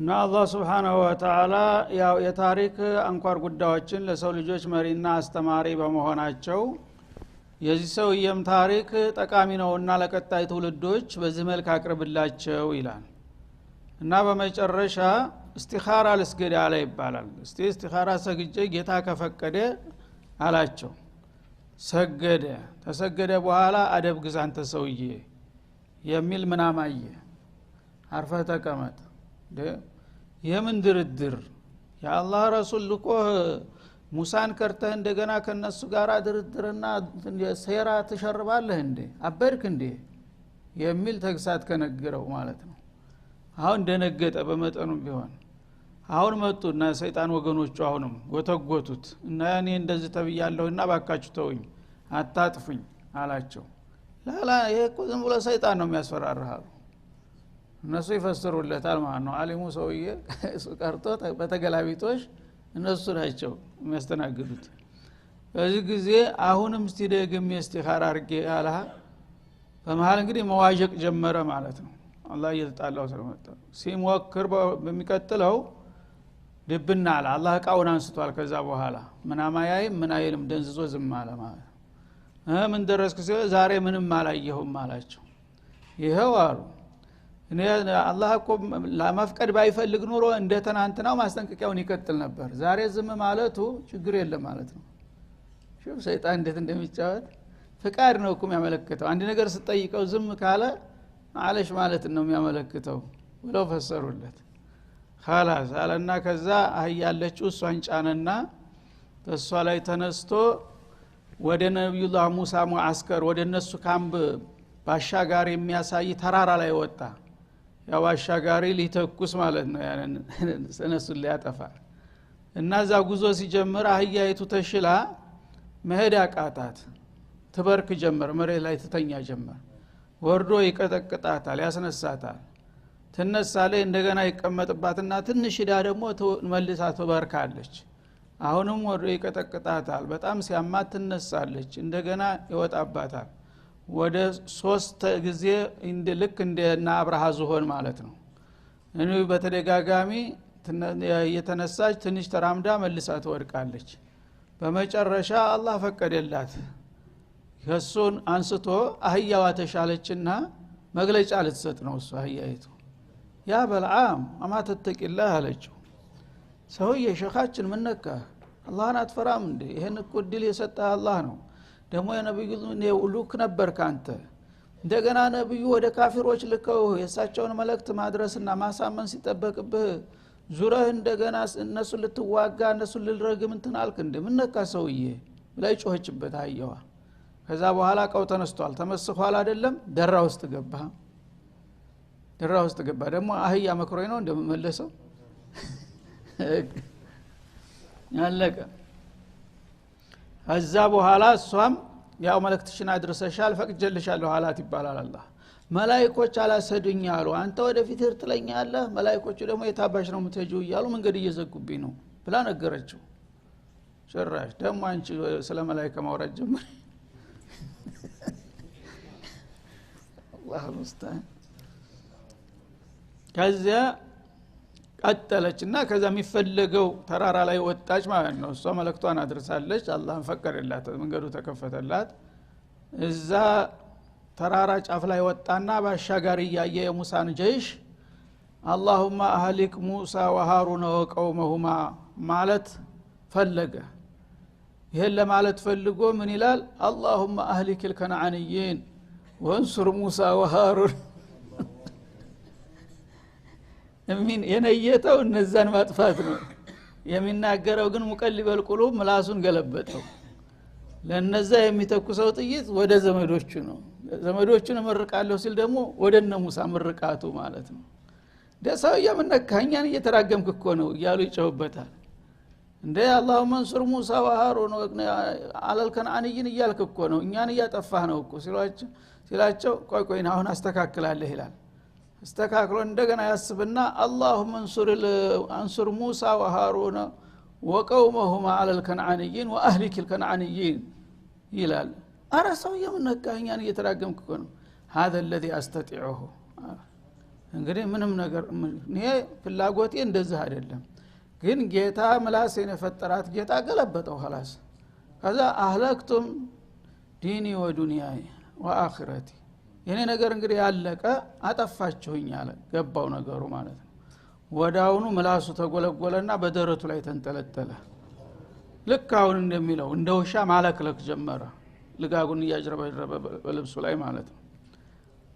እና አላህ Subhanahu Wa Ta'ala ያው የታሪክ አንኳር ጉዳዮችን ለሰው ልጆች መሪና አስተማሪ በመሆናቸው የዚህ ሰውየም ታሪክ ጠቃሚ ነውና ለቀጣይ ትውልዶች በዚህ መልክ አቅርብላቸው ይላል። እና በመጨረሻ እስቲኻራ ልስገድ አለ ይባላል። እስቲኻራ ሰግጄ ጌታ ከፈቀደ አላቸው። ሰገደ። ተሰገደ በኋላ አደብ ግዛ አንተ ሰውዬ የሚል ምናማየ አርፈህ ተቀመጥ። የምን ድርድር የአላህ ረሱል ልኮ ሙሳን ከርተህ እንደገና ከነሱ ጋር ድርድርና ሴራ ተሸርባለህ እንዴ አበድክ እንዴ የሚል ተግሳት ከነገረው ማለት ነው። አሁን ደነገጠ በመጠኑም ቢሆን። አሁን መጡና ሰይጣን ወገኖቹ አሁንም ወተጎቱት እና እኔ እንደዚህ ተብያለሁና ባካችሁ ተውኝ አታጥፉኝ አላቸው። ላላ ይሄ እኮ ዝም ብሎ ሰይጣን ነው የሚያስፈራራህ። እነሱ ይፈስሩለታል ማለት ነው። አሊሙ ሰውዬ እሱ ቀርቶ በተገላቢጦሽ እነሱ ናቸው የሚያስተናግዱት። በዚህ ጊዜ አሁንም እስቲ ደግሜ እስቲኻራ አርጌ አለ። በመሃል እንግዲህ መዋዠቅ ጀመረ ማለት ነው። አላህ እየተጣላው ስለመጣ ሲሞክር በሚቀጥለው ድብና አለ። አላህ ቃውን አንስቷል። ከዛ በኋላ ምናማያይ ምን አይልም ደንዝዞ ዝም አለ ማለት ነው። ምን ደረስክ ሲል ዛሬ ምንም አላየሁም አላቸው። ይሄው አሉ እኔ አላህ እኮ ለማፍቀድ ባይፈልግ ኑሮ እንደ ተናንተናው ማስጠንቀቂያውን ይቀጥል ነበር። ዛሬ ዝም ማለቱ ችግር የለም ማለት ነው። ሹፍ ሰይጣን እንዴት እንደሚጫወት ፍቃድ ነው እኮ የሚያመለክተው። አንድ ነገር ስትጠይቀው ዝም ካለ ማለሽ ማለት ነው የሚያመለክተው ብለው ፈሰሩለት። خلاص አለና ከዛ አህያለችው እሷን ጫነና በሷ ላይ ተነስቶ ወደ ነብዩላህ ሙሳ ሙአስከር ወደ እነሱ ካምፕ ባሻጋሪ የሚያሳይ ተራራ ላይ ወጣ። ያው ባሻጋሪ ሊተኩስ ማለት ነው ያንን እነሱን ሊያጠፋ። እና ዛ ጉዞ ሲጀምር አህያይቱ ተሽላ መሄድ አቃታት። ትበርክ ጀመር፣ መሬት ላይ ትተኛ ጀመር። ወርዶ ይቀጠቅጣታል፣ ያስነሳታል። ትነሳለች፣ እንደገና ይቀመጥባትና ትንሽ ዳ ደግሞ መልሳ ትበርካለች። አሁንም ወርዶ ይቀጠቅጣታል። በጣም ሲያማት ትነሳለች፣ እንደገና ይወጣባታል። ወደ 3 ጊዜ ልክ እንደና አብርሃ ዝሆን ማለት ነው። እኔ በተደጋጋሚ የተነሳች ትንሽ ተራምዳ መልሳ ትወድቃለች። በመጨረሻ አላህ ፈቀደላት። ከሱን አንስቶ አህያዋ ተሻለችና መግለጫ ልትሰጥ ነው እሱ አህያይቱ። ያ በልዓም አማ ተተቂላህ አለችው። ሰውዬ ሸኻችን ምን ነካ? አላህን አትፈራም እንዴ? ይሄን እኮ ድል የሰጠህ አላህ ነው። ደግሞ የነብዩ ልኡክ ነበር ካንተ። እንደገና ነብዩ ወደ ካፊሮች ልከው የሳቸውን መልእክት ማድረስና ማሳመን ሲጠበቅብህ ዙረህ እንደገና እነሱ ልትዋጋ እነሱ ልልረግም እንትን አልክ እንዴ? ምን ነካ ሰውዬ ላይ ጮህችበት አህያዋ። ከዛ በኋላ ቀው ተነስቷል። ተመስኳል አይደለም ደራ ውስጥ ገባ። ደራ ውስጥ ገባ። ደግሞ አህያ መክሮኝ ነው እንደመመለሰው ያለቀ። ከዛ በኋላ እሷም ያው መልእክትሽን አድርሰሻል ፈቅጀልሻለሁ አላት ይባላል። አላህ መላእክቶች አላሰዱኝ አሉ። አንተ ወደፊት ትርጥለኛለህ፣ መላእክቶቹ ደግሞ የታባሽ ነው የምትሄጂው እያሉ መንገድ እየዘጉብኝ ነው ብላ ነገረችው። ጭራሽ ደግሞ አንቺ ስለ መላእክት ማውራት ጀመረ። አላህ ሙስተዓን። ከዛ ቀጠለችና ከዛ የሚፈለገው ተራራ ላይ ወጣች ማለት ነው። እሷ መልእክቷን አድርሳለች። አላህን ፈቀደላት፣ መንገዱ ተከፈተላት። እዛ ተራራ ጫፍ ላይ ወጣና ባሻጋሪ ያየ የሙሳን ጀይሽ اللهم اهلك موسى وهارون وقومهما ማለት ፈለገ። ይሄን ለማለት ፈልጎ ምን ይላል? اللهم اهلك الكنعانيين وانصر موسى وهارون እሚን የነየተው እነዛን ማጥፋት ነው የሚናገረው። ግን ሙቀልበል ቁሉብ ምላሱን ገለበጠው። ለነዛ የሚተኩሰው ጥይት ወደ ዘመዶቹ ነው። ዘመዶቹን መርቃለሁ ሲል ደግሞ ወደ እነ ሙሳ መርቃቱ ማለት ነው። ደሳው የምነካኛን እየተራገምክ እኮ ነው እያሉ ይጨውበታል። እንደ اللهم انصر موسى وهارون على الكنعانيين እያልክ እኮ ነው፣ እኛን እያጠፋህ ነው እኮ ሲላቸው ቆይ አሁን አስተካክላለህ ይላል። استكاكلو እንደገና ያስብና اللهم انصر موسى وهارون وقومهما على الكنعانيين واهلك الكنعانيين ይላል። አረ ሰው የምነካኛን እየተራገምክ እኮ ነው። هذا الذي استطيعه እንግዲህ ምንም ነገር እኔ ፍላጎቴ እንደዚህ አይደለም ግን ጌታ ምላሴን የፈጠራት ጌታ ገለበጠው خلاص ከዛ አህለክቱም ዲኒ ወዱንያይ ወአኺረቲ የኔ ነገር እንግዲህ ያለቀ አጠፋችሁኝ አለ ገባው ነገሩ ማለት ነው ወዳውኑ ምላሱ ተጎለጎለና በደረቱ ላይ ተንጠለጠለ ልክ አሁን እንደሚለው እንደውሻ ማለክለክ ጀመረ ልጋጉን ያጅረበረበ በልብሱ ላይ ማለት ነው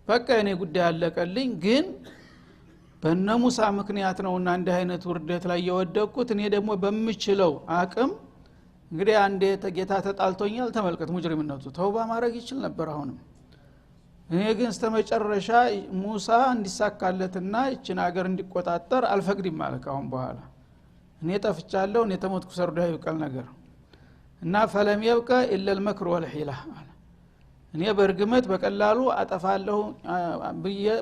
በቃ የኔ ጉዳይ ያለቀልኝ ግን በነሙሳ ምክንያት ነውና እንደ አይነት ውርደት ላይ የወደቁት እኔ ደግሞ በምችለው አቅም እንግዲህ አንዴ ጌታ ተጣልቶኛል ተመልከት ሙጅሪምነቱ ተውባ ማድረግ ይችል ነበር አሁንም እኔ ግን እስተመጨረሻ ሙሳ እንዲሳካለትና እቺን ሀገር እንዲቆጣጠር አልፈቅድም ማለት አሁን በኋላ እኔ ጠፍቻለሁ እኔ ተሞትኩ ሰርዶ ይቀል ነገር እና ፈለም ይብቀ ኢላ المكر والحيلة እኔ በርግመት በቀላሉ አጠፋለሁ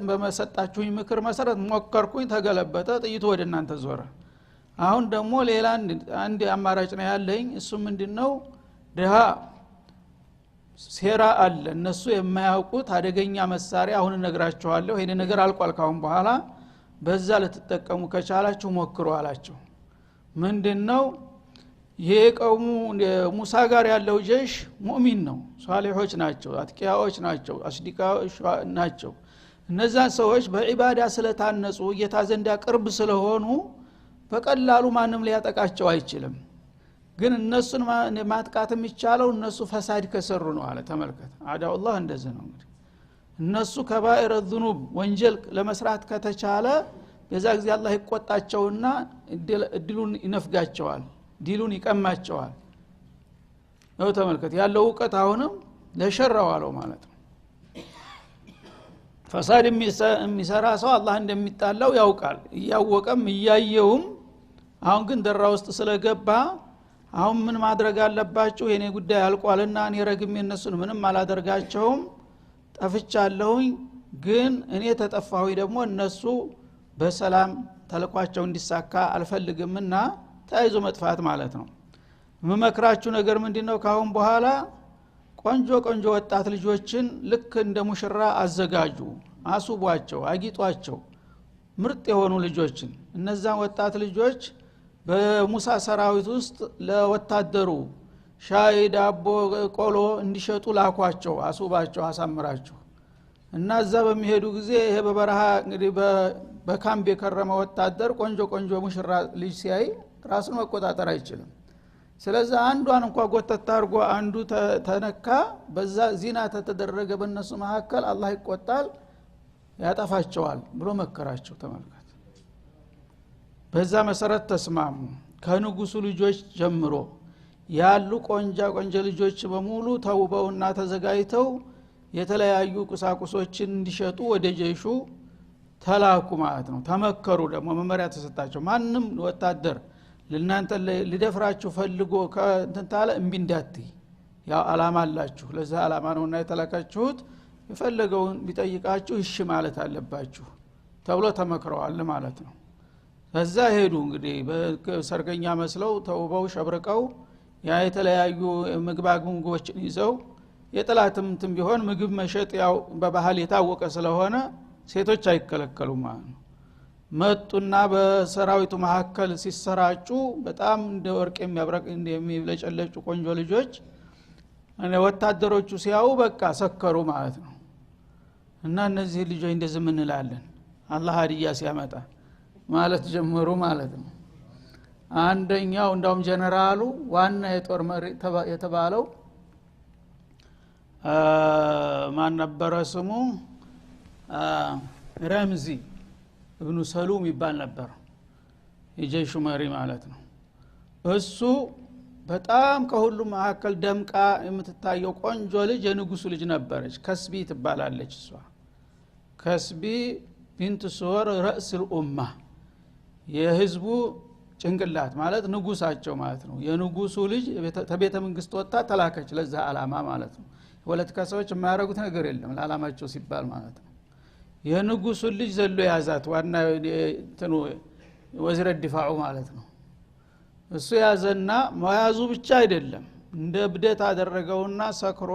በመሰጣችሁኝ ምክር መሰረት ሞከርኩኝ ተገለበጠ ጥይቱ ወደ እናንተ ዞረ አሁን ደግሞ ሌላ አንድ አማራጭ ነው ያለኝ እሱ ምንድነው ደሃ ሴራ አለ እነሱ የማያውቁት አደገኛ መሳሪያ አሁን እነግራችኋለሁ ይሄ ነገር አልቋል ካሁን በኋላ በዛ ለተጠቀሙ ከቻላችሁ ሞክሩ አላቸው ምንድነው የቀውሙ ሙሳ ጋር ያለው ጀሽ ሙእሚን ነው ሷሊሆች ናቸው አጥቂያዎች ናቸው አስዲቃዎች ናቸው እነዛ ሰዎች በዒባዳ ስለታነጹ ጌታ ዘንድ ቅርብ ስለሆኑ በቀላሉ ማንም ሊያጠቃቸው አይችልም ግን እነሱን ማጥቃት የሚቻለው እነሱ ፈሳድ ከሰሩ ነው አለ ተመልከተ አዳው አላህ እንደዚህ ነው እንግዲህ እነሱ ከባኢረ الذنوب ወንጀል ለመስራት ከተቻለ በዛ ጊዜ አላህ ይቆጣቸውና እድሉን ይነፍጋቸዋል ዲሉን ይቀማቸዋል ነው ተመልከተ ያለው ዕውቀት አሁንም ለሸራው አለው ማለት ነው ፈሳድ የሚሰራ ሰው አላህ እንደሚጣላው ያውቃል ያወቀም ያየውም አሁን ግን ደራ ውስጥ ስለገባ አሁን ምን ማድረግ አለባችሁ የኔ ጉዳይ አልቋልና እኔ ረግሜ እነሱን ምንም አላደርጋቸውም ጠፍቻለሁኝ ግን እኔ ተጠፋሁኝ ደግሞ እነሱ በሰላም ተልቋቸው እንዲሳካ አልፈልግምና ታይዞ መጥፋት ማለት ነው መመክራችሁ ነገር ምንድነው ካሁን በኋላ ቆንጆ ቆንጆ ወጣት ልጆችን ልክ እንደ ሙሽራ አዘጋጁ አሱቧቸው አጊጧቸው ምርጥ የሆኑ ልጆችን እነዛን ወጣት ልጆች በሙሳ ሰራዊት ውስጥ ለወታደሩ ሻይ ዳቦ ቆሎ እንዲሸጡ ላኳቸው አሱባቸው አሳምራቸው እና እዛ በሚሄዱ ጊዜ ይሄ በበረሃ እንግዲህ በካምፕ የከረመ ወታደር ቆንጆ ቆንጆ ሙሽራ ልጅ ሲያይ ራሱን መቆጣጠር አይችልም ስለዚህ አንዷን እንኳን ጎተት አድርጎ አንዱ ተነካ በዛ ዚና ተደረገ በእነሱ መካከል አላህ ይቆጣል ያጠፋቸዋል ብሎ መከራቸው ተመልከት በዛ መሰረት ተስማሙ ከንጉሱ ልጆች ጀምሮ ያሉ ቆንጆ ልጆች በሙሉ ተውበውና ተዘጋጅተው የተለያዩ ቁሳቁሶችን እንዲሸጡ ወደ ጀይሹ ተላኩ ማለት ነው ተመከሩ ደግሞ መመሪያ ተሰጣቸው ማንም ወታደር ለናንተ ሊደፍራችሁ ፈልጎ ከእንታለ እምቢ እንዳትይ ያው አላማ አላችሁ ለዛ አላማ ነውና የተላካችሁት የፈለገውን ቢጠይቃችሁ እሺ ማለት አለባችሁ ተብሎ ተመክረዋል ማለት ነው ከዛ ሄዱ እንግዲህ በሰርገኛ መስለው ተውበው ሸብርቀው ያ የተለያዩ ምግባግንጎችን ይዘው የጥላትም እንትን ቢሆን ምግብ መሸጥ ያው በባህል የታወቀ ስለሆነ ሴቶች አይከለከሉም ማለት ነው መጡና በሰራዊቱ መካከል ሲሰራጩ በጣም እንደ ወርቅ የሚያብረቅ እንደሚለጨለጩ ቆንጆ ልጆች ወታደሮቹ ሲያዩ በቃ ሰከሩ ማለት ነው እና እነዚህ ልጆች እንደዚህ ምን እንላለን አላህ ሀዲያ ሲያመጣ ማለት ጀመሩ ማለት ነው አንደኛው እንዳውም ጀነራሉ ዋና የጦር መሪ የተባለው ማን ነበር ስሙ ረምዚ ኢብኑ ሰሉም ይባል ነበር የጀይሹ መሪ ማለት ነው እሱ በጣም ከሁሉም መካከል ደምቃ የምትታየው ቆንጆ ልጅ የንጉሱ ልጅ ነበረች ከስቢ ትባላለች እሷ ከስቢ ቢንት ሱወር رأس الامه የህዝቡ ጭንቅላት ማለት ንጉሳቸው ማለት ነው የንጉሱ ልጅ ተቤተ መንግስት ወጣ ተላከች ለዛ አላማ ማለት ነው ወለተካ ሰዎች የማያረጉት ነገር የለም ለዓላማቸው ሲባል ማለት ነው የንጉሱ ልጅ ዘሎ ያዛት ዋና እንትኑ ወዝረ ዲፋዑ ማለት ነው እሱ ያዘና መያዙ ብቻ አይደለም እንደ ብደት አደረገውና ሰክሮ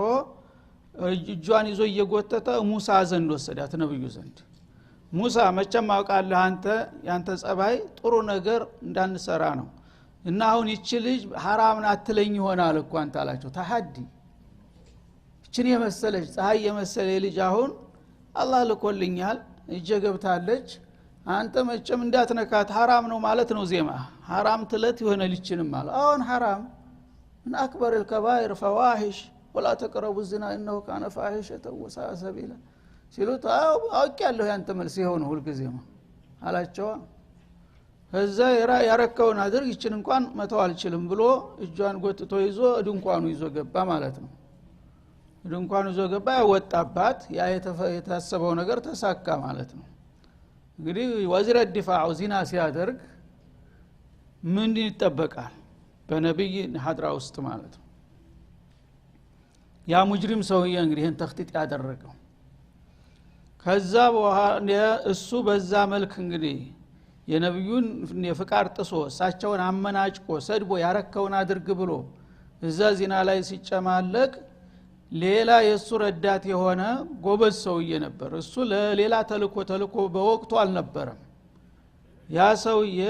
እጇን ይዞ እየጎተተ ሙሳ ዘንድ ወሰዳት ነብዩ ዘንድ ሙሳ መቼም አውቃለሁ ያንተ ጸባይ ጥሩ ነገር እንዳንሰራ ነው እና አሁን ይቺ ልጅ حرام አትለኝ ይሆናል እኮ አንተ አላቸው ተሐዲ እቺን የመሰለች ፀሐይ የመሰለ ልጅ አሁን አላህ ልኮልኛል እጀገብታለች አንተ መቼም እንዳትነካት حرام ነው ማለት ነው ዜማ حرام ትለት ይሆነ ልጅንም ማለት አሁን حرام من اكبر الكبائر فواحش ولا تقربوا الزنا انه كان فاحشة وساء سبيلا ሲሉት አውቄያለሁ ያንተ መልስ ይሆን ሁሉ ጊዜማ አላቸው ከዛ ያረከውን አድርግ ይችን እንኳን መተው አልችልም ብሎ እጇን ጎትቶ ይዞ ድንኳኑ ይዞ ገባ ማለት ነው ድንኳኑ ይዞ ገባ ያወጣባት ያ የታሰበው ነገር ተሳካ ማለት ነው እንግዲህ ወዝረ ዲፋዑ ዚና ሲያደርግ ምን ይጠበቃል በነብይ ሐድራ ውስጥ ማለት ነው ያ ሙጅሪም ሰውዬ እንግዲህ ይሄን ተኽጢጥ ያደረገው ከዛ በኋላ እሱ በዛ መልክ እንግዲህ የነብዩን የፍቃድ ጥሶ እሳቸውን አመናጭቆ ሰድቦ ያረከውን አድርግ ብሎ እዛ ዚና ላይ ሲጨማለቅ ሌላ የሱ ረዳት የሆነ ጎበዝ ሰውዬ ነበር እሱ ለሌላ ተልኮ በወቅቱ አልነበረም ያ ሰውዬ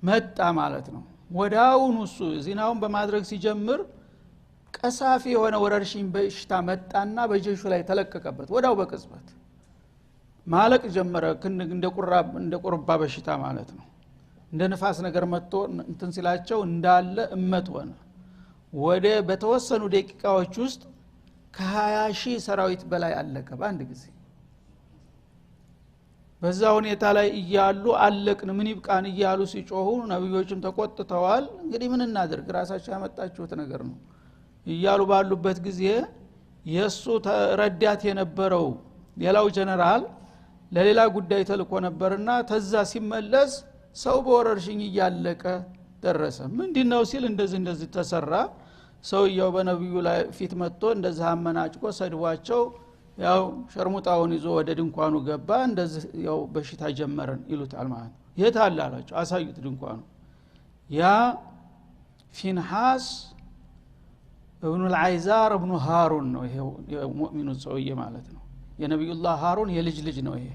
መጣ ማለት ነው ወዳውኑ እሱ ዚናውን በማድረግ ሲጀምር ቀሳፊ የሆነ ወረርሽኝ በሽታ መጣና በጀሹ ላይ ተለቀቀበት ወዳው በቅጽበት ማለቅ ጀመረ እንደ ቁርባ በሽታ ማለት ነው እንደ ንፋስ ነገር መጥቶ እንትን ሲላቸው እንዳለ እመት ሆነ ወደ በተወሰኑ ደቂቃዎች ውስጥ ከ20,000 ሰራዊት በላይ አለቀ በአንድ ጊዜ በዛ ሁኔታ ላይ እያሉ አለቅን ምን ይብቃን እያሉ ሲጮሁ ነብዮችም ተቆጥተዋል እንግዲህ ምን እናድርግ ራሳቸው ያመጣችሁት ነገር ነው እያሉ ባሉበት ጊዜ የሱ ረዳት የነበረው ሌላው ጀነራል ለሌላ ጉዳይ ተልኮ ነበርና ተዛ ሲመለስ ሰው በወረርሽኝ እያለቀ ደረሰ ምንድነው ሲል እንደዚህ ተሰራ ሰውየው በነብዩ ላይ ፊት መጥቶ እንደዛ አመናጭቆ ሰድቧቸው ያው ሸርሙጣውን ይዞ ወደ ድንኳኑ ገባ እንደዚህ ያው በሽታ ጀመረን ይሉታል ማለት የት አለ አላቸው አሳዩት ድንኳኑ ያ ፊንሐስ ابن العيزار ابن هارون ነው ይሄ ሙእሚኑ ሰውዬ ማለት ነው የነብዩላህ ሃሩን የልጅ ልጅ ነው ይሄ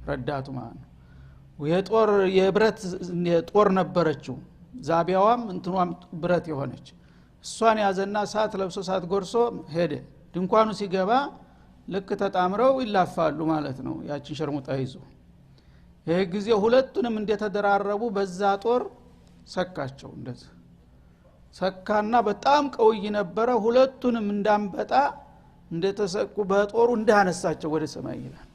ረዳቱ ማለት ነው የብረት ጦር ነበረችው ዛቢያዋም እንትኗም ብረት የሆነች እሷን ያዘና ሳት ለብሶ ሳት ጎርሶ ሄደ ድንኳኑ ሲገባ ልክ ተጣምረው ይላፋሉ ማለት ነው ያቺን ሸርሙጣ ይዞ ይሄ ጊዜ ሁለቱንም እንደተደራረቡ በዛ ጦር ሰካቸው እንደዚህ ሰካና በጣም ቀውይ ነበረ ሁለቱንም እንዳንበጣ እንደተሰቁ በጦሩ እንዳነሳቸው ወደ ሰማይ ይላል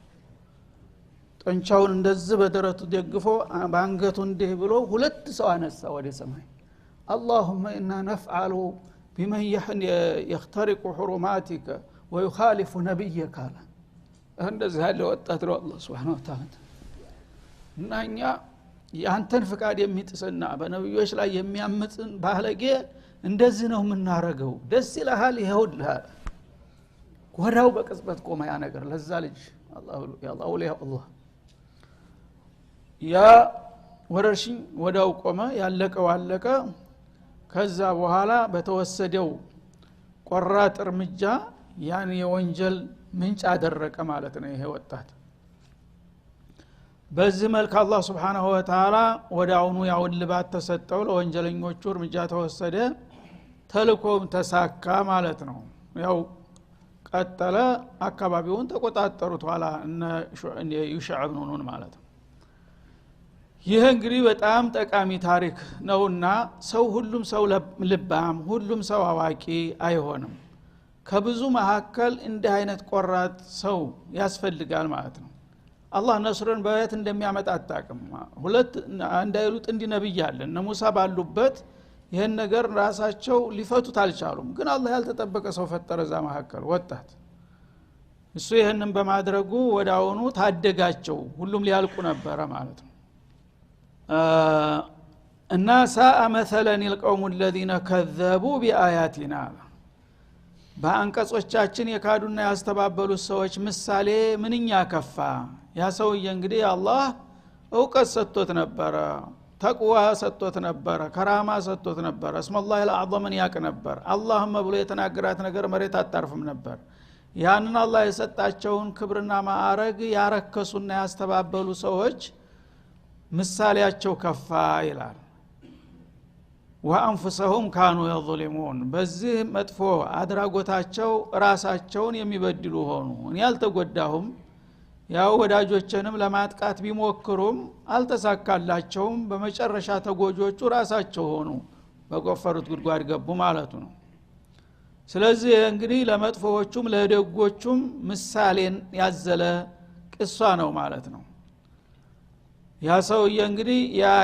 ጠንቻውን እንደዚህ በደረቱ ደግፎ ባንገቱ እንዲህ ብሎ ሁለት ሰው አነሳ ወደ ሰማይ اللهم إنا نفعل بمن يخترق حرماتك ويخالف نبيك እንደዚህ ያለ ወጣት ነው አላህ Subhanahu Wa Ta'ala እናኛ ያንተን ፍቃድ የሚጥስና በነብዮች ላይ የሚያምጽን ባለጌ እንደዚህ ነው የምናረገው ደስ ይላል ይሁድልሃል ወዳው በቅጽበት ቆመ ያ ነገር ለዛ ልጅ አላህ ወሊያ አላህ ያ ወረርሽኝ ወዳው ቆመ ያለቀው አለቀ ከዛ በኋላ በተወሰደው ቆራጥ እርምጃ ያን የወንጀል ምንጭ አደረቀ ማለት ነው ይሄ ወጣት በዚህ መልኩ አላህ Subhanahu Wa Ta'ala ወዳውኑ ያው ልባት ተሰጠው ለወንጀለኞቹ እርምጃ ተወሰደ ተልኮም ተሳካ ማለት ነው ያው ቀጠለ አካባቢውን ተቆጣጣሩት ኋላ እነ ዩሽዕ ኢብኑ ኑን ማለት ነው ይሄ እንግዲህ በጣም ጠቃሚ ታሪክ ነውና ሰው ሁሉም ሰው ልባም ሁሉም ሰው አዋቂ አይሆንም ከብዙ መሐከል እንደ አይነት ቆራጥ ሰው ያስፈልጋል ማለት ነው አላህ ነስርን በየት እንደሚያመጣ አጣቀም ሁለት እንዳይሉት እንዲ ነብይ አለ እነ ሙሳ ባሉበት ይሄን ነገር ራሳቸው ሊፈቱት አልቻሉም ግን አላህ ያልተጠበቀ ሰው ፈጠረ ዛ መሐከል ወጣት እሱ ይሄንን በማድረጉ ወዳውኑ ታደጋቸው ሁሉም ሊያልቁ ነበር ማለት ነው እና ሳአ مثلا القوم الذين كذبوا بآياتنا በአንቀጾቻችን የካዱና ያስተባበሉ ሰዎች ምሳሌ ምንኛ ከፋ ያ ሰውዬ እንግዲህ አላህ ዕውቀት ሰጥቶት ነበር ተቅዋ ሰጥቶት ነበር ከራማ ሰጥቶት ነበር እስመ الله الأعظم ያቅ ነበር አላህም ብሎ የተናገራት ነገር መሬት አጣርፍም ነበር ያንን አላህ የሰጣቸውን ክብርና ማዕረግ ያረከሱና ያስተባበሉ ሰዎች ምሳሌያቸው ከፋ ይላል ወአንፈሰሁም ካኑ يظلمون በዚህ መጥፎ አድራጎታቸው ራሳቸውን የሚበድሉ ሆኑ እኔ አልተጎዳሁም ያው ወዳጆችንም ለማጥቃት ቢሞክሩም አልተሳካላቸውም በመጨረሻ ተጎጆቹ ራሳቸው ሆኑ በቆፈሩት ጉድጓድ ገቡ ማለቱ ነው ስለዚህ እንግዲህ ለመጥፎዎቹም ለደጎቹም ምሳሌን ያዘለ ቅሷ ነው ማለት ነው ያ ሰውዬ እንግዲህ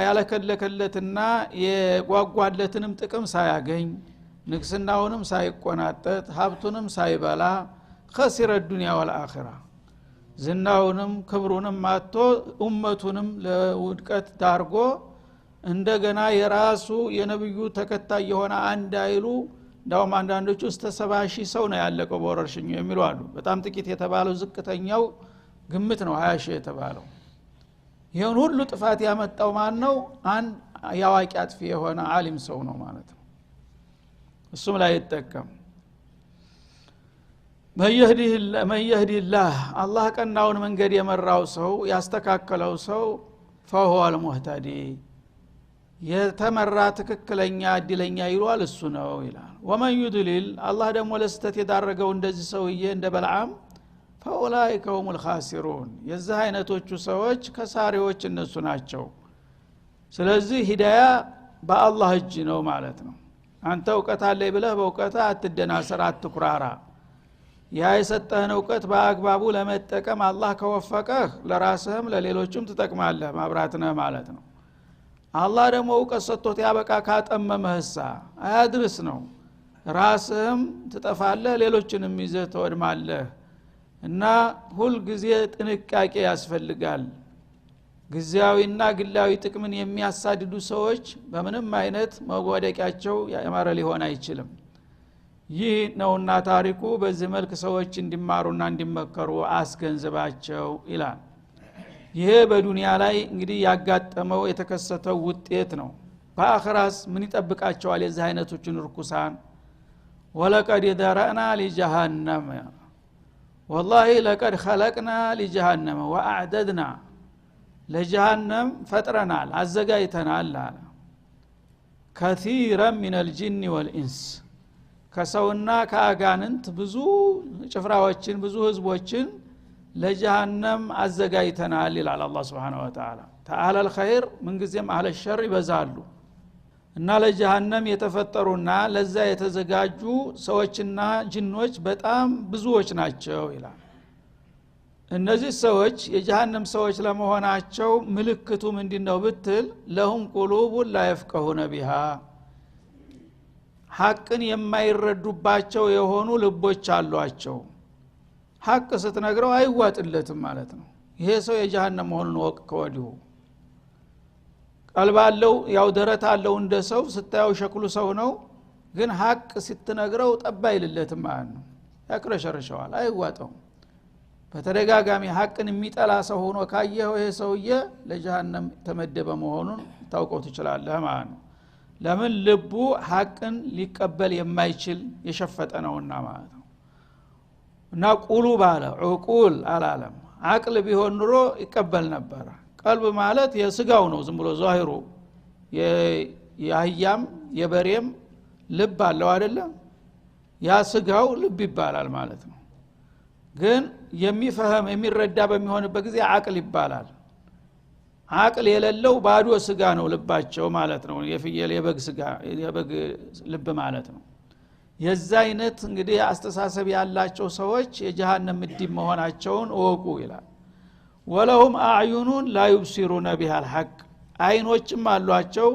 ያለከለከለትና የጓጓለትንም ጥቅም ሳያገኝ ንግስናውንም ሳይቆናጠጥ ሀብቱንም ሳይበላ خسر الدنيا والآخرة ዝናውንም ክብሩንም ማጥቶ ኡመቱንም ለውድቀት ዳርጎ እንደገና የራሱ የነብዩ ተከታይ የሆነ አንድ አይሉ ዳውም አንዳንዶቹ እስከ 70,000 ሰው ነው ያለቀው በወረርሽኙ የሚሉ አሉ በጣም ጥቂት የተባለው ዝቅተኛው ግምት ነው 20,000 የተባለው ይሄን ሁሉ ጥፋት ያመጣው ማን ነው አንድ ያዋቂ አጥፊ የሆነ ዓሊም ሰው ነው ማለት ነው እሱም ላይ ይተከም መየህዲላህ አላህ ቀናውን መንገድ የመራው ሰው ያስተካከለው ሰው فهو المهتدي የተመራ ትክክለኛ እድለኛ ይሏል እሱ ነው ይላል ወመን ይድሊል አላህ ደግሞ ለስተት የዳረገው እንደዚህ ሰውዬ እንደ በልዓም فاولئك هم الخاسرون የዚህ አይነቶቹ ሰዎች ከሳሪዎች እነሱ ናቸው ስለዚህ ሂዳያ በአላህ እጅ ነው ማለት ነው አንተ ዕውቀት አለኝ ብለህ በዕውቀት አትደናሰር አትኩራራ ያ የሰጠህን ዕውቀት በአግባቡ ለመጠቀም አላህ ከወፈቀህ ለራስህም ለሌሎችም ትጠቅማለህ ማብራት ነህ ማለት ነው አላህ ደግሞ ዕውቀት ሰጥቶት ያበቃ ካጠመመህሳ አያድርስ ነው ራስህም ትጠፋለህ ሌሎችንም ይዘህ ተወድማለህ እና ሁል ጊዜ ጥንቃቄ ያስፈልጋል ግዚያዊና ግላዊ ጥቅምን የሚያሳድዱ ሰዎች በምንም አይነት መወደቂያቸው ያማረ ሊሆን አይችልም ይህ ነውና ታሪኩ በዚህ መልክ ሰዎች እንዲማሩና እንዲመከሩ አስገንዝባቸው ይላል ይሄ በዱንያ ላይ እንግዲህ ያጋጠመው የተከሰተው ውጤት ነው በአኺራስ ምን ይጠብቃቸዋል የዚህ አይነቶችን ርኩሳን ወለቀድ ደራና ለጀሃነም والله لقد خلقنا لجهنم واعددنا لجهنم ፈጥረናል አዘጋጅተናል አለ كثيرا من الجن والانس ከሰውና ከአጋንንት ብዙ ጭፍራዎችን ብዙ ህዝቦችን ለጀሃነም አዘጋጅተናል ይላል አላህ Subhanahu Wa Ta'ala تعالى الخير ምን ጊዜም አለ ሸር ይበዛሉ እና ለጀሃነም የተፈጠሩና ለዛ የተዘጋጁ ሰዎችና ጅኖች በጣም ብዙዎች ናቸው ይላል እነዚህ ሰዎች የጀሃነም ሰዎች ለመሆናቸው ምልክቱ ምንድነው ብትል ለሁም ቁሉብ ላ يفقهون بها ሐቅን የማይረዱባቸው የሆኑ ልቦች አሏቸው ሐቅ ስትነግረው አይዋጥለትም ማለት ነው ይሄ ሰው የጀሃነም መሆኑን ወቅ ከወዲሁ ቀልባለው ያው ደረት አለው እንደ ሰው ስታየው ሸክሉ ሰው ነው ግን ሐቅ ስትነግረው ጠባይልለትም ማለት ነው ያክረሸርሸዋል አይዋጣው በተደጋጋሚ ሐቅን የሚጠላ ሰው ሆኖ ካየው ይሄ ሰውዬ ለጀሃነም ተመደበ መሆኑን ታውቀው ትችላለህ ማለት ነው ለምን ልቡ ሐቅን ሊቀበል የማይችል የሸፈጠ ነውና ማለት ነው እና ቁሉብ አለ ዑቁል አላለም አቅል ቢሆን ኑሮ ይቀበል ነበር ቀልብ ማለት የስጋው ነው ዝም ብሎ ዛሂሩ የአህያም የበሬም ልብ አለው አይደለ ያ ስጋው ልብ ይባላል ማለት ነው ግን የሚፈهم የሚረዳ በሚሆንበት ጊዜ አቅል ይባላል አቅል የሌለው ባዶ ስጋ ነው ልባቸው ማለት ነው የፍየል የበግ ስጋ የበግ ልብ ማለት ነው የዛ አይነት እንግዲህ አስተሳሰብ ያላቸው ሰዎች የጀሃነም ምድብ መሆናቸውን ወቁ ይላል ወለሁም አዕዩኑን ላ ይብሲሩነ ቢሃ الحق አይኖችም አሏቸው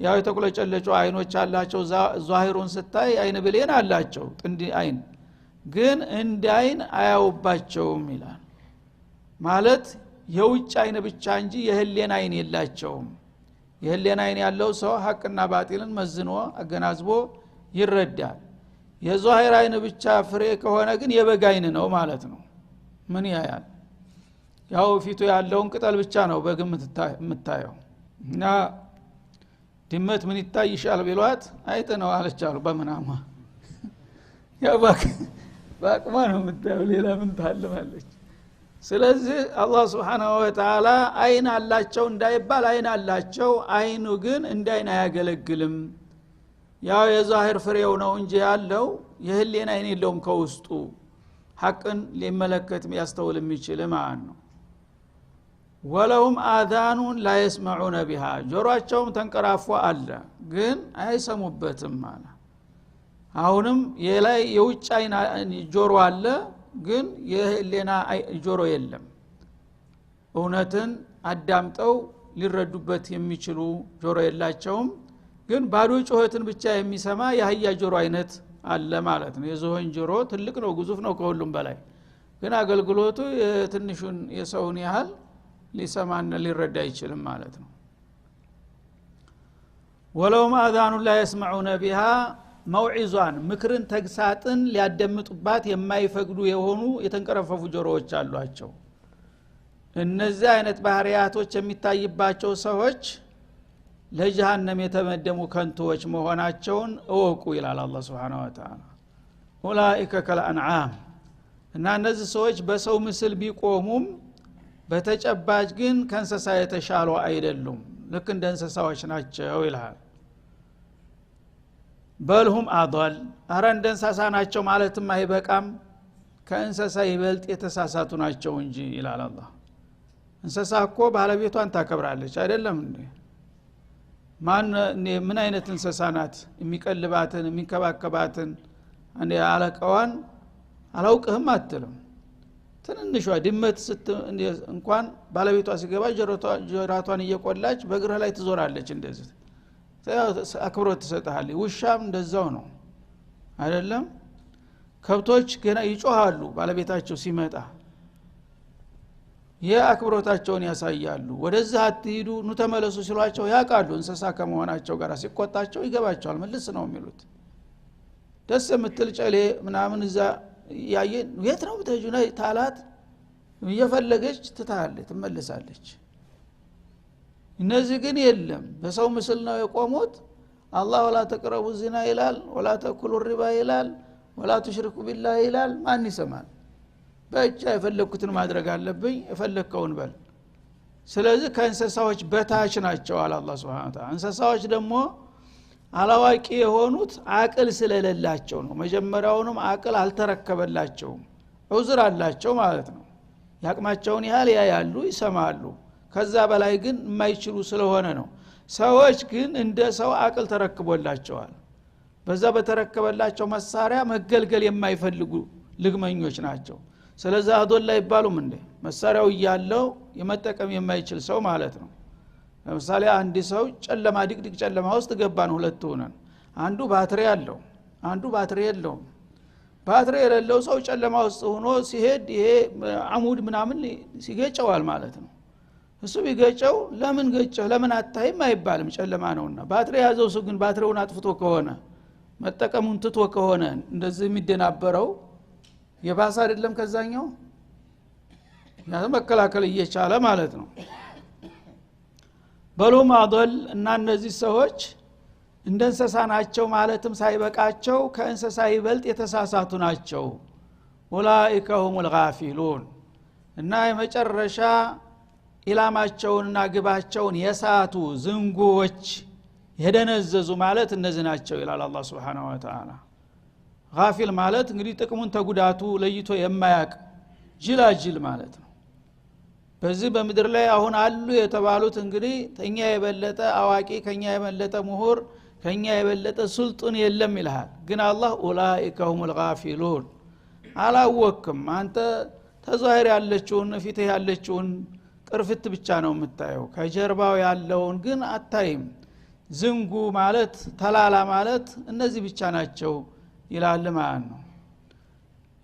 ያው የተቆለጨለጩ አይኖች አላቸው ዛሂሩን ስታይ አይን ብሌን አላቸው ጥንዲ አይን ግን እንደ አይን አያውባቸውም ይላል ማለት የውጭ አይን ብቻ እንጂ የህሊና አይን የላቸውም የህሊና አይን ያለው ሰው ሐቅና ባጢልን መዝኖ አገናዝቦ ይረዳል የዛሂር አይን ብቻ ፍሬ ከሆነ ግን የበግ አይን ነው ማለት ነው ምን ያያል ያው ፊቱ ያለውን ቅጠል ብቻ ነው በግምት የምታየው እና ድመት ምን ይታይሻል ቢሏት አይጥ ነው አለቻሉ በመናማ ያው በአቅሟ ነው የምታየው ሌላ ምን ታልማለች ስለዚህ አላህ Subhanahu Wa Ta'ala አይን አላቸው እንዳይባል አይን አላቸው አይኑ ግን እንዳይን አያገለግልም ያው የዛሂር ፍሬው ነው እንጂ ያለው የህሊና አይን የለውም ከውስጡ ሐቅን ሊመለከት ያስተውል የሚችል ማለት ነው ወለሁም አዛኑን لا يسمعون بها ጆሮአቸውም ተንቀራፎ አለ ግን አይሰሙበትም ማለት አሁንም የላይ የውጭ አይን ጆሮ አለ ግን የህሊና ጆሮ የለም እውነትን አዳምጠው ሊረዱበት የሚችሉ ጆሮ የላቸውም ግን ባዶ ጩኸትን ብቻ የሚሰማ የህያ ጆሮ አይነት አለ ማለት ነው የዝሆን ጆሮ ትልቅ ነው ግዙፍ ነው ከሁሉም በላይ ግን አገልግሎቱ የትንሹን የሰውን ያህል ሊሰማና ሊረዳ አይችልም ማለት ነው ወለውም አዛኑ لا يسمعون بها መውዒዟን ምክርን ተግሳጥን ሊያደምጡባት የማይፈቅዱ የሆኑ የተንቀረፈፉ ጆሮዎች አሏቸው እነዚህ አይነት ባህሪያቶች የሚታይባቸው ሰዎች ለጀሃነም የተመደሙ ከንቶች መሆናቸውን እወቁ ይላል አላህ Subhanahu Wa Ta'ala ኡላኢከ ከልአንዓም እና እነዚህ ሰዎች በሰው ምስል ቢቆሙም በተጨባጭ ግን ከእንስሳ የተሻሉ አይደሉም ልክ እንደ እንስሳዎች ናቸው ይላል በልሁም አضل አረ እንደ እንስሳ ናቸው ማለትም አይበቃም ከእንስሳ ይበልጥ የተሳሳቱ ናቸው እንጂ ይላል አላህ እንስሳ እኮ ባለቤቷን ታከብራለች አይደለም እንዴ ምን አይነት እንስሳ ናት የሚቀልባትን የሚንከባከባትን አንዴ አለቃዋን አላውቅህም አትልም ትንንሿ ድመት እንኳን ባለቤቷ ሲገባ ጆሮቷን እየቆላች በእግር ላይ ትዞራለች እንደዚህ አክብሮት ትሰጣለች ውሻም እንደዛው ነው አይደለም ከብቶች ገና ይጮሃሉ ባለቤታቸው ሲመጣ የአክብሮታቸውን ያሳያሉ ወደዛ አትሂዱ ኑ ተመለሱ ሲሏቸው ያቃሉ እንስሳ ከመሆናቸው ጋር ሲቆጣቸው ይገባቸዋል መልስ ነው የሚሉት ደስ የምትል ጨሌ ምናምን እዛ ያየን የት ነው ተጁና ታላት እየፈለገች ትታለች ትመለሳለች እነዚህ ግን የለም በሰው ምስል ነው የቆሙት አላህ ወላ ተቅረቡ ዚና ይላል ወላ ተኩሉ ሪባ ይላል ወላ ተሽርኩ ቢላህ ይላል ማን ይሰማል በእጃ የፈለኩትን ማድረግ አለብኝ የፈለከውን በል ስለዚህ ከእንስሳዎች በታች ናቸው አለ አላህ Subhanahu Wa Ta'ala እንስሳዎች ደግሞ አላዋቂ የሆኑት አቅል ስለሌላቸው ነው መጀመሪያውንም አቅል አልተረከበላቸውም ዑዝር አላቸው ማለት ነው ያቅማቸውን ያህል ያያሉ ይሰማሉ ከዛ በላይ ግን የማይችሉ ስለሆነ ነው ሰዎች ግን እንደ ሰው አቅል ተረክቦላቸዋል በዛ በተረከበላቸው መሳሪያ መገልገል የማይፈልጉ ልግመኞች ናቸው ስለዚህ አዶላ ይባሉም እንዴ መሳሪያው ያለው የመጠቀም የማይችል ሰው ማለት ነው ለምሳሌ አንድ ሰው ጨለማ ድቅድቅ ጨለማ ውስጥ ገባን ሁለት ሆነን አንዱ ባትሪ ያለው አንዱ ባትሪ የለውም ባትሪ የሌለው ሰው ጨለማ ውስጥ ሆኖ ሲሄድ ይሄ አሙድ ምናምን ሲገጨዋል ማለት ነው እሱ ቢገጨው ለምን ገጨው ለምን አታይም አይባልም ጨለማ ነውና ባትሪ ያዘው ሰው ግን ባትሪውን አጥፍቶ ከሆነ መጠቀሙን ትቶ ከሆነ እንደዚህ የሚደናበረው የባሰ አይደለም ከዛኛው ያ መከላከል እየቻለ ማለት ነው በሉም አضل እና እነዚህ ሰዎች እንደ እንስሳ ናቸው ማለትም ሳይበቃቸው ከእንስሳ ይበልጥ የተሳሳቱ ናቸው ኡላኢከ ሁሙል ጋፊሉን እና የመጨረሻ ኢላማቸውንና ግባቸውን የሳቱ ዝንጉዎች የደነዘዙ ማለት እነዚህ ናቸው ይላል አላህ Subhanahu Wa Ta'ala ጋፊል ማለት እንግዲህ ጥቅሙን ተጉዳቱ ለይቶ የማያቅ ጅላጅል ማለት ነው በዚህ በመድር ላይ አሁን አሉ የተባሉት እንግዲህ ከኛ የበለጠ አዋቂ ከኛ የበለጠ ምሁር ከኛ የበለጠ ሱልጣን የለም ይላል ግን አላህ ኡላኢከ ሁሙል ጋፊሉን አላወቅም አንተ ተዛሂር ያለችውን ፊትህ ያለችውን ቅርፍት ብቻ ነው የምታየው ከጀርባው ያለውን ግን አታይም ዝንጉ ማለት ተላላ ማለት እነዚህ ብቻ ናቸው ይላል ማለት ነው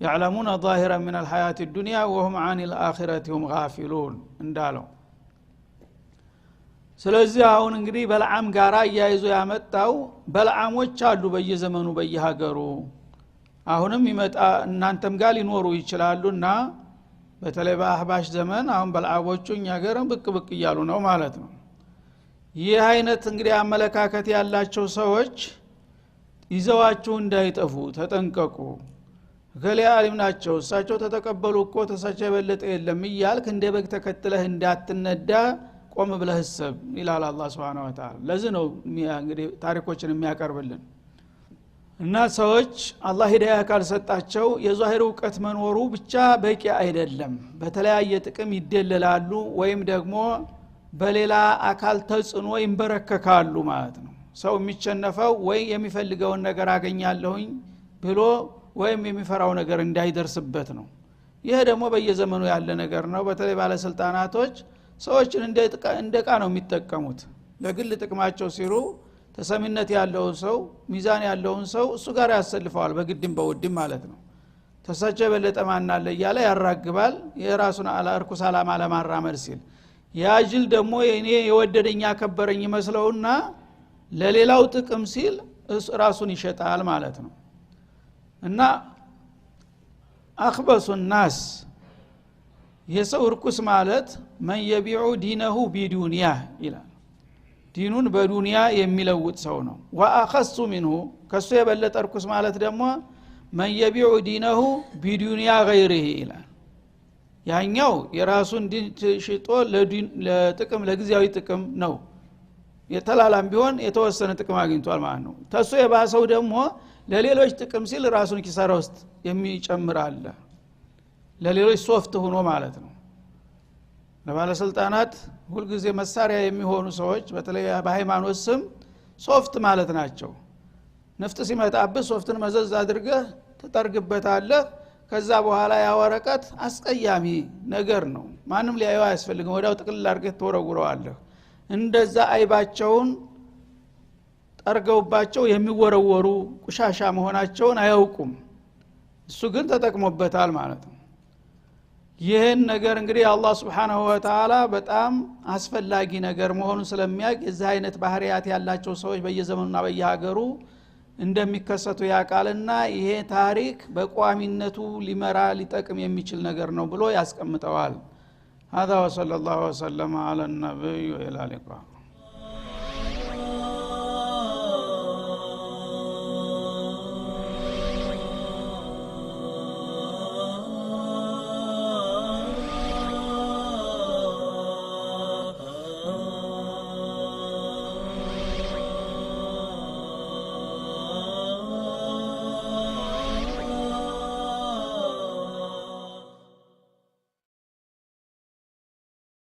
يعلمون ظاهرا من الحياة الدنيا وهم عن الآخرة هم غافلون እንዳለው ስለዚህ አሁን እንግዲህ በልዓም ጋራ ያይዞ ያመጣው በልዓሞች አሉ በየዘመኑ በየሀገሩ አሁንም ይመጣ እናንተም ጋር ሊኖሩ ይችላሉና በተለይ በአህባሽ ዘመን አሁን በልዓቦቹ እኛ ጋርም ብቅ ብቅ እያሉ ነው ማለት ነው ይህ አይነት እንግዲህ አመለካከት ያላቸው ሰዎች ይዘዋችሁ እንዳይጠፉ ተጠንቀቁ ገሌ አሊም ናቸው እሳቸው ተተቀበሉ እኮ ተሳቸው የበለጠ የለም ይያልክ እንደ በግ ተከትለህ እንዳትነዳ ቆም ብለህ ሰብ ይላል አላህ Subhanahu Wa Ta'ala ለዚህ ነው እንግዲህ ታሪኮችን የሚያቀርብልን እና ሰዎች አላህ ሂዳያ ካልሰጣቸው የዛሂር ዕውቀት መኖሩ ብቻ በቂ አይደለም በተለያየ ጥቅም ይደለላሉ ወይም ደግሞ በሌላ አካል ተጽኖ ይንበረከካሉ ማለት ነው ሰው የሚቸነፈው ወይ የሚፈልገውን ነገር አገኛለሁኝ ብሎ ወይም የሚፈራው ነገር እንዳይደርስበት ነው ይሄ ደግሞ በየዘመኑ ያለ ነገር ነው በተለይ ባለስልጣናቶች ሰዎችን እንደቃ ነው የሚጠቀሙት ለግል ጥቅማቸው ሲሉ ተሰሚነት ያለው ሰው ሚዛን ያለው ሰው እሱ ጋር ያሰልፈዋል በግድም በውድም ማለት ነው ተሳቸ በለጠ ማናለ ይያለ ያራግባል የራሱን አላርኩስ አላማ ለማራመድ ሲል ያጅል ደግሞ የኔ የወደደኛ ከበረኝ መስለውና ለሌላው ጥቅም ሲል ራሱን ይሸጣል ማለት ነው እና አخبث الناس የሰው ርኩስ ማለት من يبيع دينه بدنيا ይላል ዲኑን በዱንያ የሚለውጥ ሰው ነው واخص منه ከሱ የበለጠ ርኩስ ማለት ደግሞ من يبيع دينه بدنيا غيره ይላል ያኛው የራሱን ዲን ሽጦ ለጥቅም ለግዚያዊ ጥቅም ነው የተላላም ቢሆን የተወሰነ ጥቅም አግኝቷል ማለት ነው ተሱ የባሰው ደግሞ ለሌሎች ጥቅም ሲል ራሱን ኪሳራ ውስጥ የሚጨምር አለ ለሌሎች ሶፍት ሆኖ ማለት ነው ለባለስልጣናት ሁሉ ጊዜ መሳሪያ የሚሆኑ ሰዎች በተለይ በሃይማኖት ስም ሶፍት ማለት ናቸው ነፍጥ ሲመጣብህ ሶፍትን መዘዝ አድርገህ ተጠርግበታለህ ከዛ በኋላ ያወረቀት አስቀያሚ ነገር ነው ማንም ሊያየው አያስፈልግም ወዳው ጥቅል አድርገህ ተወረውረዋለህ እንደዛ አይባቸውን ጠርገውባቸው የሚወረወሩ ቁሻሻ መሆናቸውን አያውቁም እሱ ግን ተጠቅሞበታል ማለት ነው ይሄን ነገር እንግዲህ አላህ Subhanahu Wa Ta'ala በጣም አስፈላጊ ነገር መሆኑን ስለሚያውቅ የዚህ አይነት ባህሪያት ያላቸው ሰዎች በየዘመኑና በየሀገሩ እንደሚከሰቱ ያቃልና ይሄ ታሪክ በቋሚነቱ ሊመራ ሊጠቅም የሚችል ነገር ነው ብሎ ያስቀምጠዋል هذا وصلى الله وسلم على النبي وإلى اللقاء